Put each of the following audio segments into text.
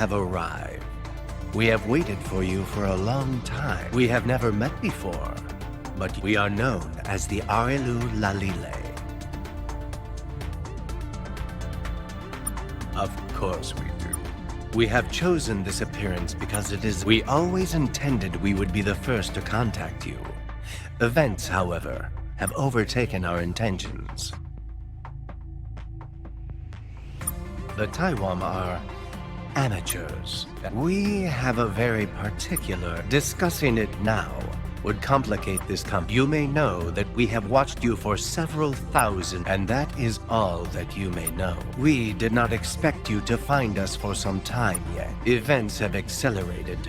have arrived. We have waited for you for a long time. We have never met before, but we are known as the Arelu Lalile. Of course we do. We have chosen this appearance because we always intended we would be the first to contact you. Events, however, have overtaken our intentions. The Tywomia are amateurs. We have a very particular. Discussing it now would complicate this You may know that we have watched you for several thousand, and that is all that you may know. We did not expect you to find us for some time yet. Events have accelerated.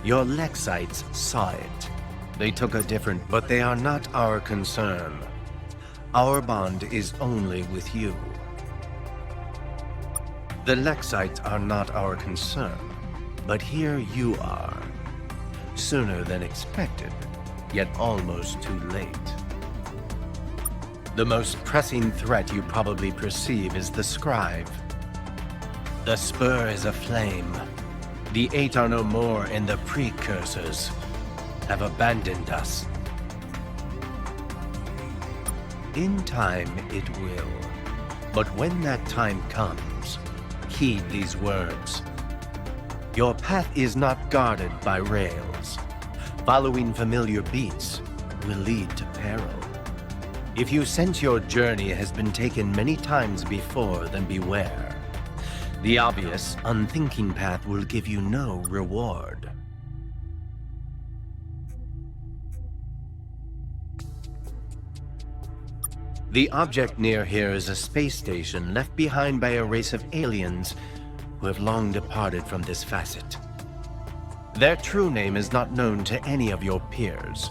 Your Lexites saw it. They took a different, but they are not our concern. Our bond is only with you. The Lexites are not our concern, but here you are. Sooner than expected, yet almost too late. The most pressing threat you probably perceive is the scribe. The spur is aflame. The 8 are no more, and the precursors have abandoned us. In time it will, but when that time comes, heed these words. Your path is not guarded by rails. Following familiar beats will lead to peril. If you sense your journey has been taken many times before, then beware. The obvious, unthinking path will give you no reward. The object near here is a space station left behind by a race of aliens who have long departed from this facet. Their true name is not known to any of your peers.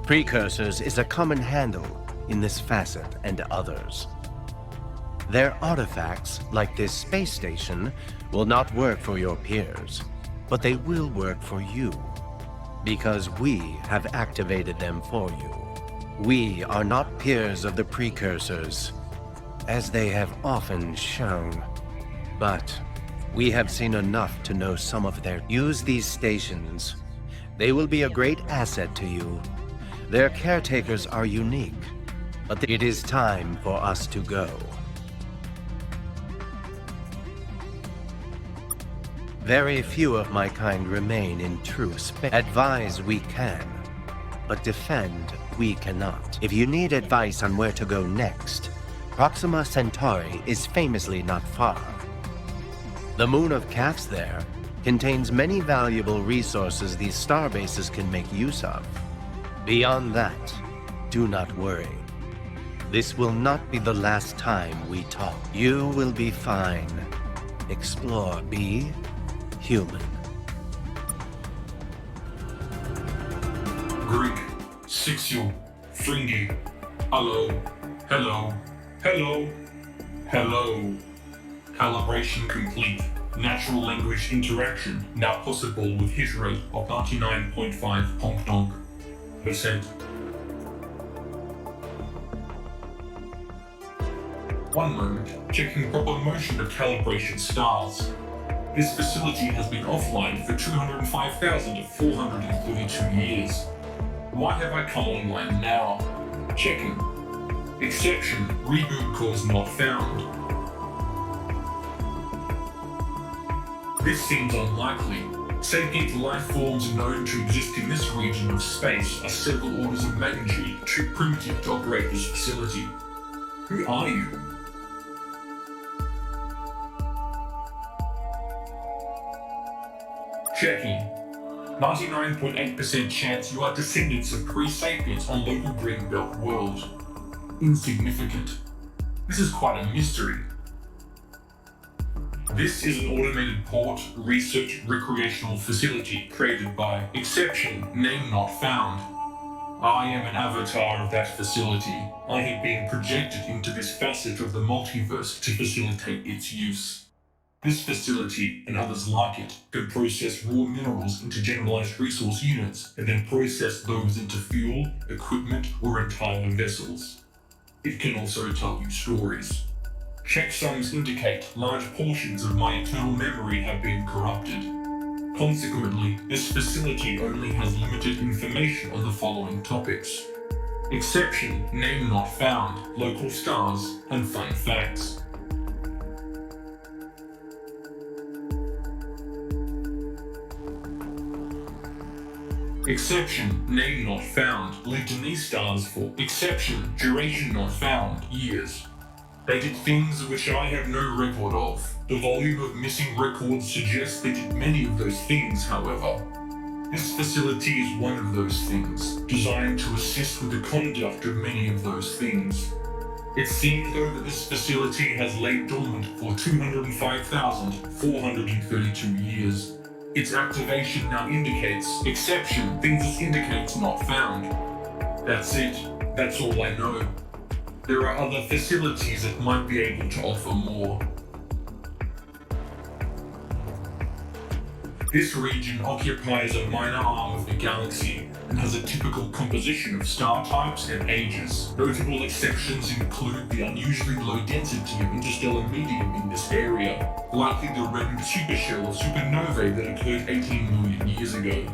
Precursors is a common handle in this facet and others. Their artifacts, like this space station, will not work for your peers, but they will work for you, because we have activated them for you. We are not peers of the precursors, as they have often shown, but we have seen enough to know some of their. Use these stations. They will be a great asset to you. Their caretakers are unique, but it is time for us to go. Very few of my kind remain in true space. Advise we can, but defend we cannot. If you need advice on where to go next, Proxima Centauri is famously not far. The moon of Calfs there contains many valuable resources these starbases can make use of. Beyond that, do not worry. This will not be the last time we talk. You will be fine. Explore. Be human. Greek, Sixil, Fringi, hello, hello, hello, hello. Calibration complete. Natural language interaction now possible with hit rate of 99.5 honk donk %. One moment, checking proper motion of calibration stars. This facility has been offline for 205,432 years. Why have I come online now? Checking. Exception, reboot cause not found. This seems unlikely. Sentient life forms known to exist in this region of space are several orders of magnitude too primitive to operate this facility. Who are you? Checking. 99.8% chance you are descendants of pre-sapiens on local Greenbelt world. Insignificant. This is quite a mystery. This is an automated port, research, recreational facility created by exception, name not found. I am an avatar of that facility. I have been projected into this facet of the multiverse to facilitate its use. This facility, and others like it, can process raw minerals into generalized resource units and then process those into fuel, equipment, or entire vessels. It can also tell you stories. Checksums indicate large portions of my internal memory have been corrupted. Consequently, this facility only has limited information on the following topics: exception, name not found, local stars, and fun facts. Exception, name not found, lived in these stars for exception, duration not found, years. They did things which I have no record of. The volume of missing records suggests they did many of those things, however. This facility is one of those things, designed to assist with the conduct of many of those things. It seems though that this facility has laid dormant for 205,432 years. Its activation now indicates exception, things this indicates not found. That's it. That's all I know. There are other facilities that might be able to offer more. This region occupies a minor arm of the galaxy and has a typical composition of star types and ages. Notable exceptions include the unusually low density of interstellar medium in this area, likely the reddened supershell of supernovae that occurred 18 million years ago.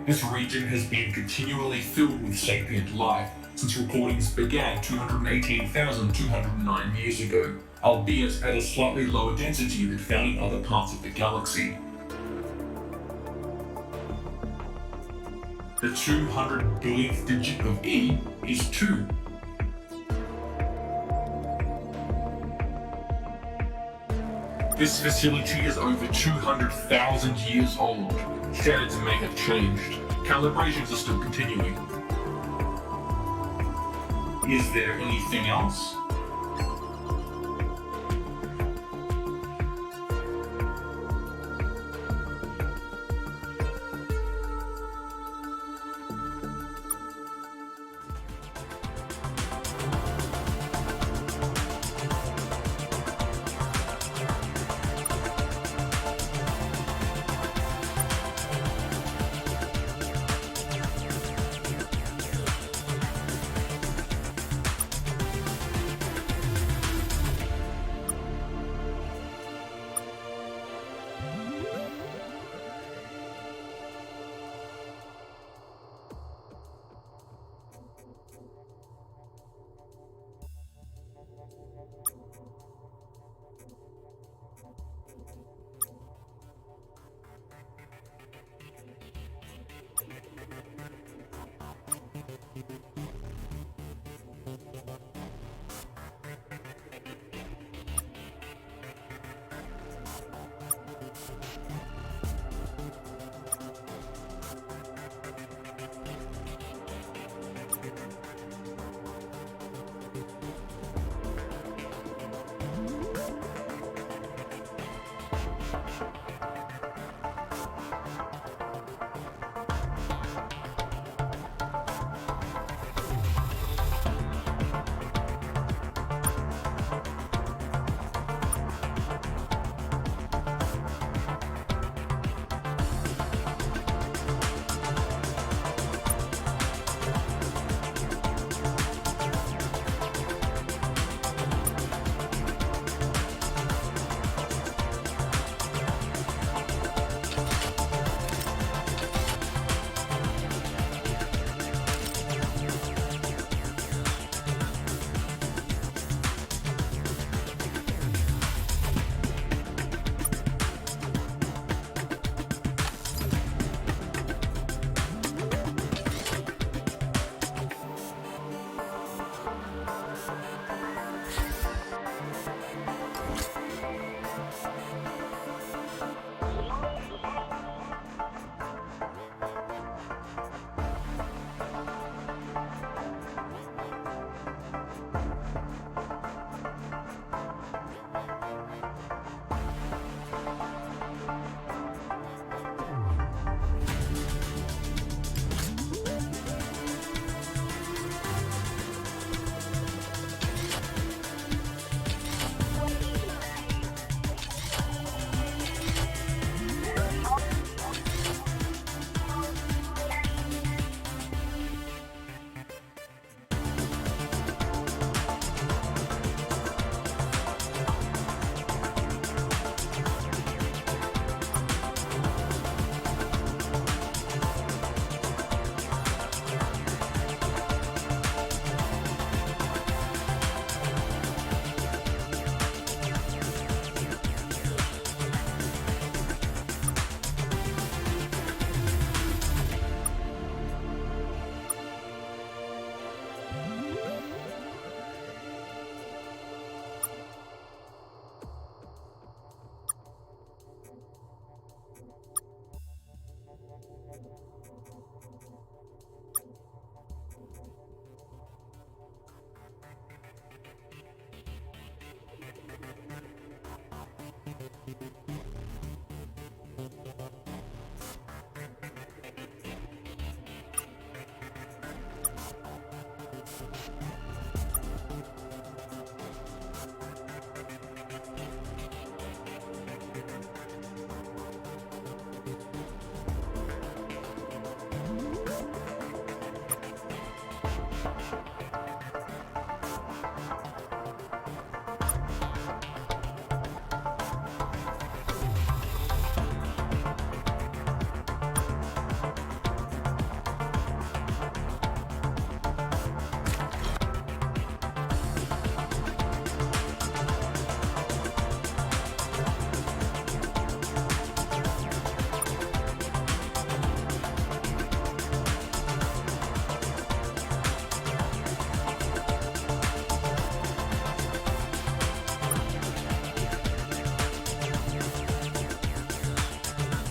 This region has been continually filled with sapient life since recordings began 218,209 years ago, albeit at a slightly lower density than found in other parts of the galaxy. The 200 billionth digit of E is 2. This facility is over 200,000 years old. Standards may have changed. Calibrations are still continuing. Is there anything else?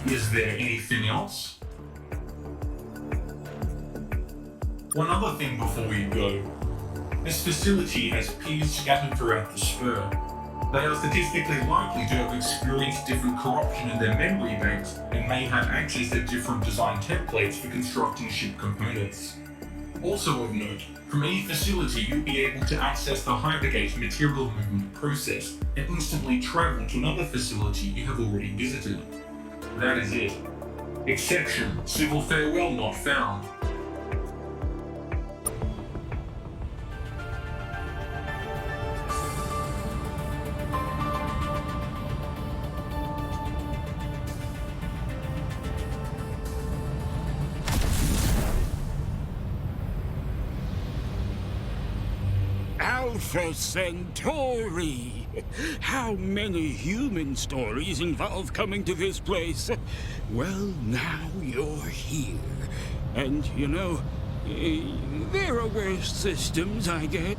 Is there anything else? One other thing before we go. This facility has piers scattered throughout the spur. They are statistically likely to have experienced different corruption in their memory banks and may have access to different design templates for constructing ship components. Also of note, from any facility you'll be able to access the Hypergate material movement process and instantly travel to another facility you have already visited. That is it. Exception, civil farewell not found. Alpha Centauri! How many human stories involve coming to this place? Well, now you're here. And, you know, there are worse systems, I guess.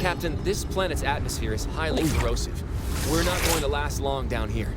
Captain, this planet's atmosphere is highly corrosive. We're not going to last long down here.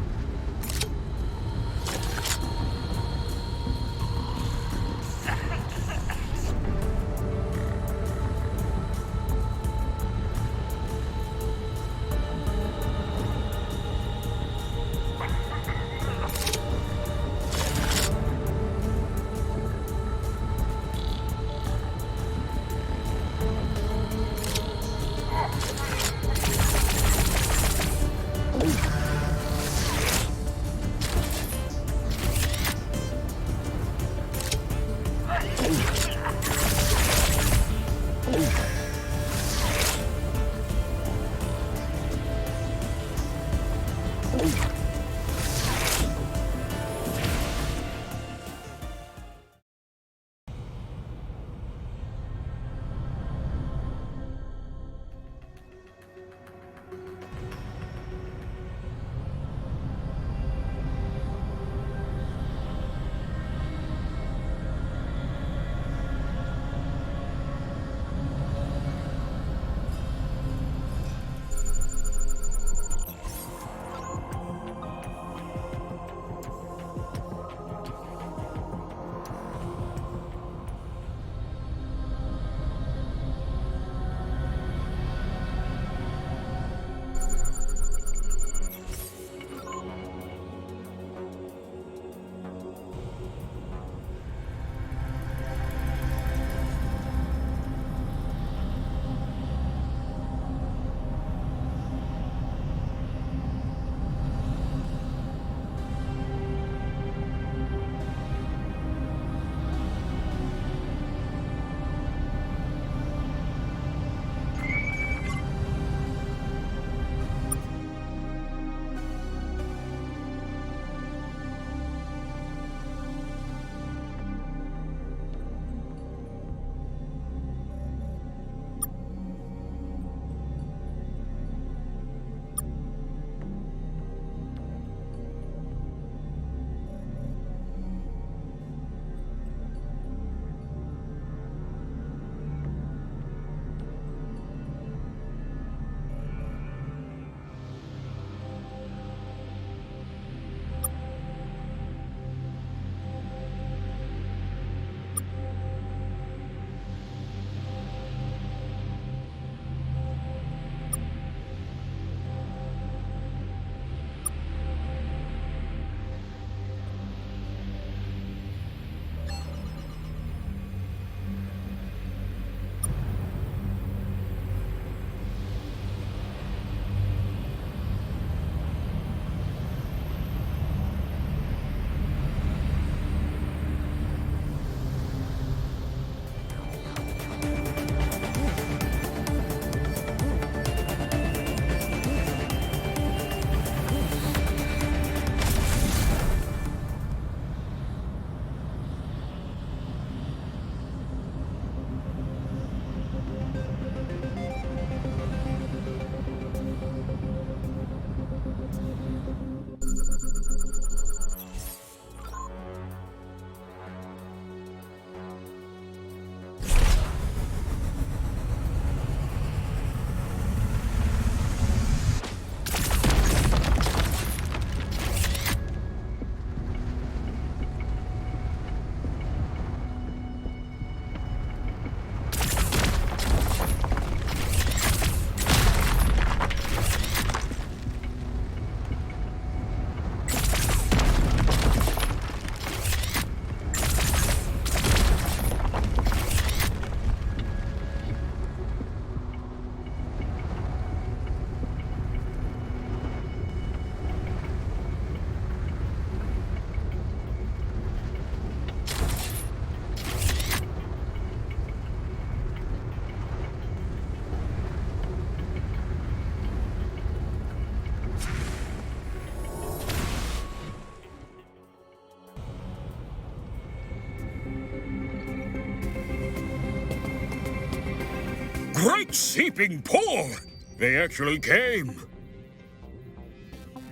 Great seeping pour! They actually came.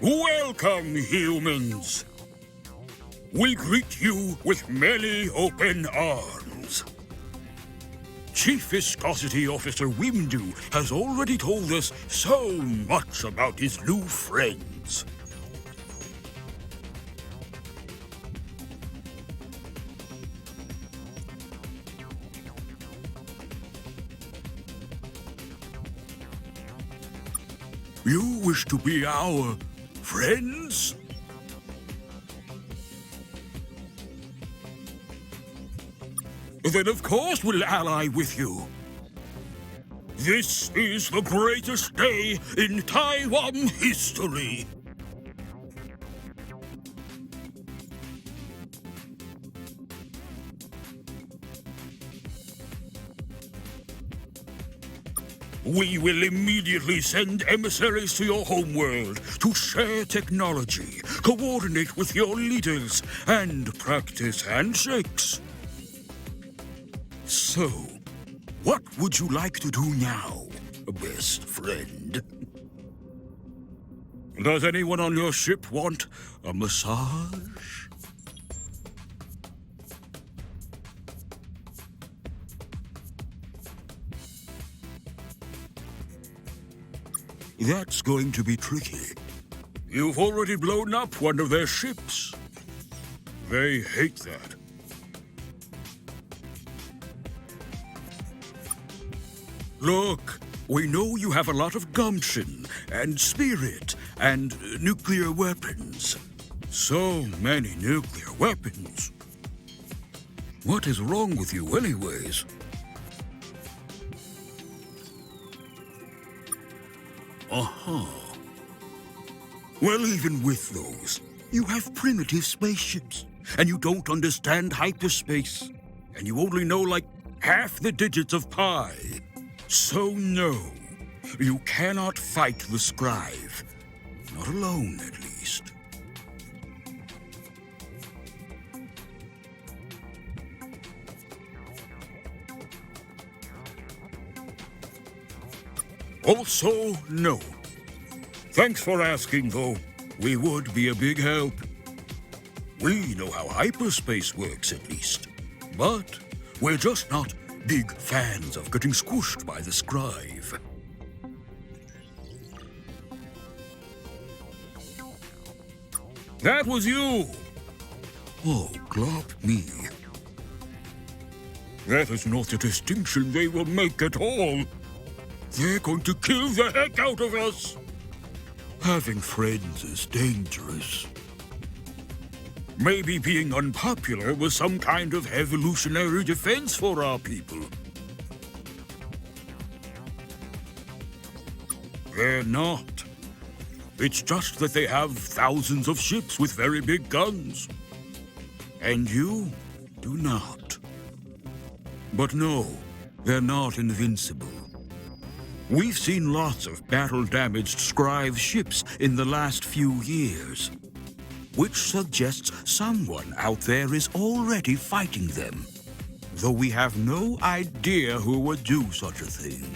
Welcome, humans. We greet you with many open arms. Chief Viscosity Officer Wimdu has already told us so much about his new friends. You wish to be our friends? Then of course we'll ally with you. This is the greatest day in Tywom history. We will immediately send emissaries to your homeworld to share technology, coordinate with your leaders, and practice handshakes. So, what would you like to do now, best friend? Does anyone on your ship want a massage? That's going to be tricky. You've already blown up one of their ships. They hate that. Look, we know you have a lot of gumption and spirit and nuclear weapons. So many nuclear weapons. What is wrong with you anyways? Well, even with those, you have primitive spaceships, and you don't understand hyperspace, and you only know like half the digits of pi. So no, you cannot fight the scribe. Not alone, at least. Also, no. Thanks for asking, though. We would be a big help. We know how hyperspace works, at least. But we're just not big fans of getting squished by the scribe. That was you! Oh, glop me. That is not the distinction they will make at all. They're going to kill the heck out of us! Having friends is dangerous. Maybe being unpopular was some kind of evolutionary defense for our people. They're not. It's just that they have thousands of ships with very big guns. And you do not. But no, they're not invincible. We've seen lots of battle-damaged scribe ships in the last few years, which suggests someone out there is already fighting them, though we have no idea who would do such a thing.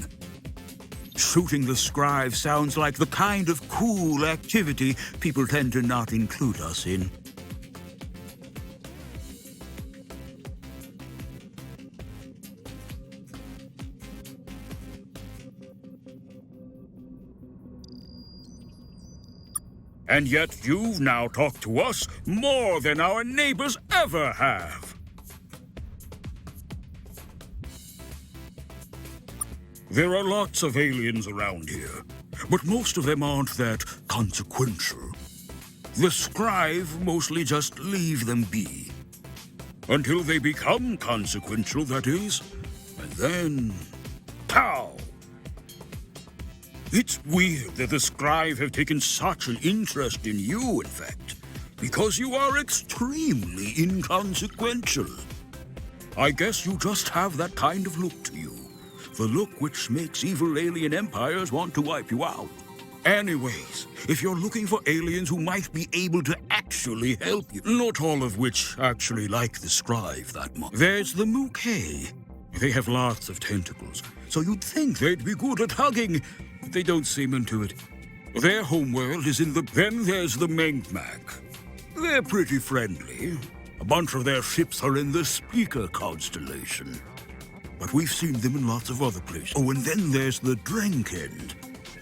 Shooting the scribe sounds like the kind of cool activity people tend to not include us in. And yet you've now talked to us more than our neighbors ever have. There are lots of aliens around here, but most of them aren't that consequential. The scribe mostly just leave them be. Until they become consequential, that is, and then... pow! It's weird that the scribe have taken such an interest in you, in fact, because you are extremely inconsequential. I guess you just have that kind of look to you, the look which makes evil alien empires want to wipe you out. Anyways, if you're looking for aliens who might be able to actually help you, not all of which actually like the scribe that much, there's the Repeculae. They have lots of tentacles, so you'd think they'd be good at hugging, but they don't seem into it. Their homeworld is in the... Then there's the Mengmak. They're pretty friendly. A bunch of their ships are in the Speaker constellation. but we've seen them in lots of other places. Oh, and then there's the Drenkend.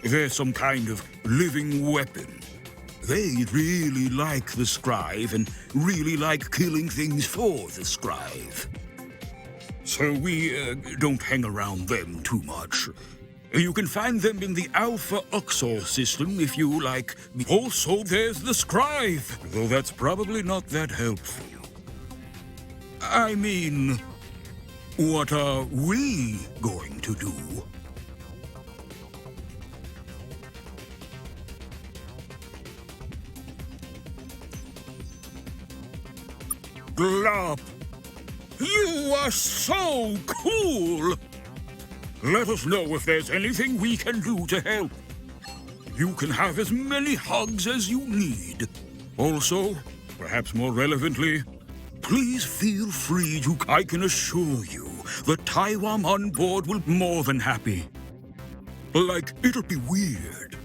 They're some kind of living weapon. They really like the scribe and really like killing things for the scribe. So we don't hang around them too much. You can find them in the Alpha Uxor system if you like. Also, there's the scribe, though that's probably not that helpful. I mean, what are we going to do? Glop! You are so cool! Let us know if there's anything we can do to help. You can have as many hugs as you need. Also, perhaps more relevantly, please feel free to... I can assure you, the Tywom on board will be more than happy. Like, it'll be weird.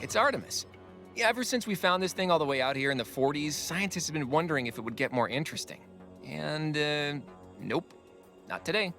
It's Artemis. Yeah, ever since we found this thing all the way out here in the 40s, scientists have been wondering if it would get more interesting. And, nope, not today.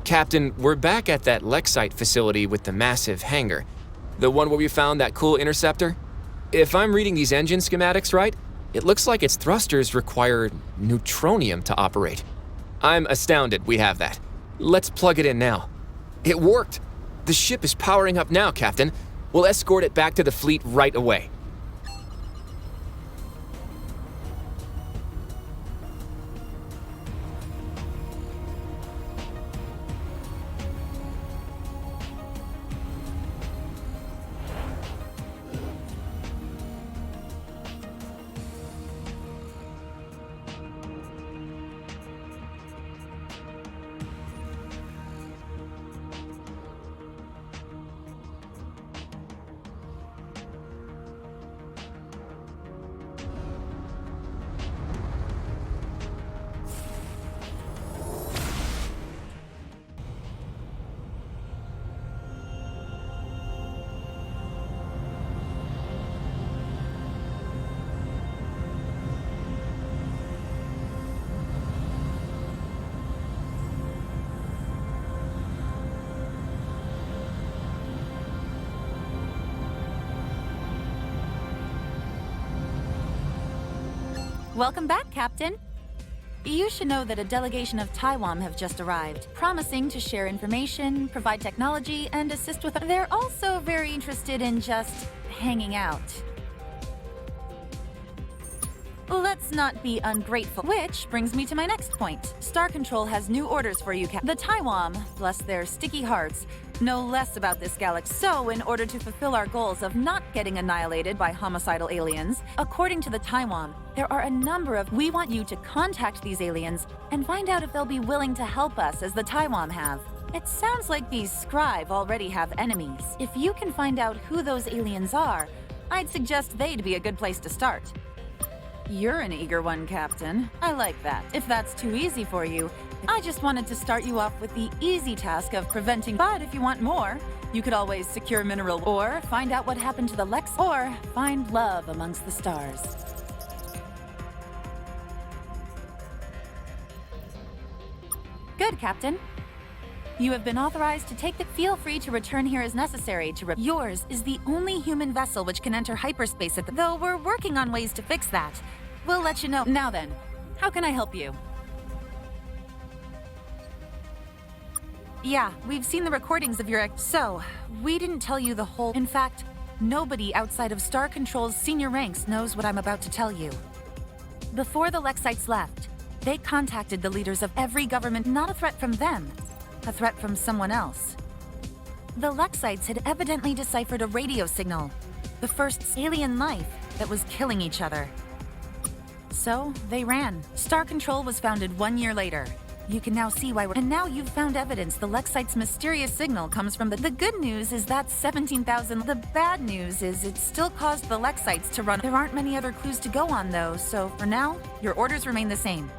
Captain, we're back at that Lexite facility with the massive hangar. The one where we found that cool interceptor? If I'm reading these engine schematics right, it looks like its thrusters require neutronium to operate. I'm astounded we have that. Let's plug it in now. It worked! The ship is powering up now, Captain. We'll escort it back to the fleet right away. Welcome back, Captain. You should know that a delegation of Tywom have just arrived, promising to share information, provide technology, and assist with... They're also very interested in just hanging out. Let's not be ungrateful. Which brings me to my next point. Star Control has new orders for you, The Tywom, bless their sticky hearts, know less about this galaxy. So, in order to fulfill our goals of not getting annihilated by homicidal aliens, according to the Tywom, there are a number of... We want you to contact these aliens and find out if they'll be willing to help us as the Tywom have. It sounds like these Scribe already have enemies. If you can find out who those aliens are, I'd suggest they'd be a good place to start. You're an eager one, Captain. I like that. If that's too easy for you, I just wanted to start you off with the easy task of preventing... But if you want more, you could always secure mineral... Or find out what happened to the Lex... Or find love amongst the stars. Good, Captain. You have been authorized to take the... Feel free to return here as necessary to... Yours is the only human vessel which can enter hyperspace at the... Though we're working on ways to fix that. We'll let you know. Now then, how can I help you? Yeah, we've seen the recordings of your... So, we didn't tell you the whole... In fact, nobody outside of Star Control's senior ranks knows what I'm about to tell you. Before the Lexites left, they contacted the leaders of every government... Not a threat from them. A threat from someone else. The Lexites had evidently deciphered a radio signal, the first alien life that was killing each other. So, they ran. Star Control was founded 1 year later. You can now see why we're... And now you've found evidence the Lexites' mysterious signal comes from the... The good news is that 17,000... The bad news is it still caused the Lexites to run... There aren't many other clues to go on, though, so for now, your orders remain the same.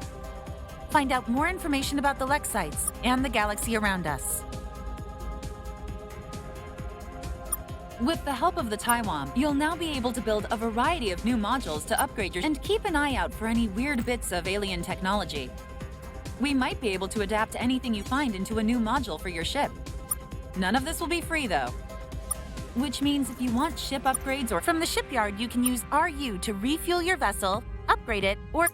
Find out more information about the Lexites and the galaxy around us. With the help of the Tywom, you'll now be able to build a variety of new modules to upgrade your... And keep an eye out for any weird bits of alien technology. We might be able to adapt anything you find into a new module for your ship. None of this will be free, though. Which means if you want ship upgrades or from the shipyard, you can use RU to refuel your vessel, upgrade it, or...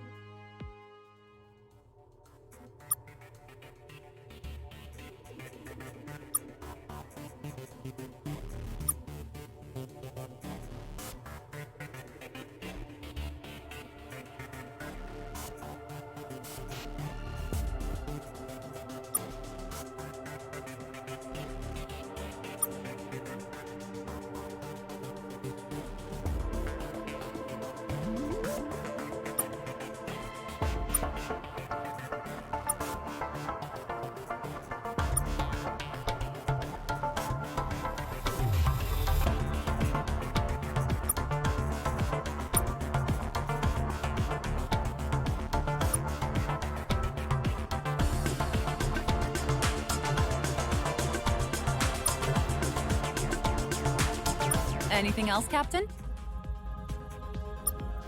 Anything else, Captain?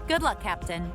Good luck, Captain.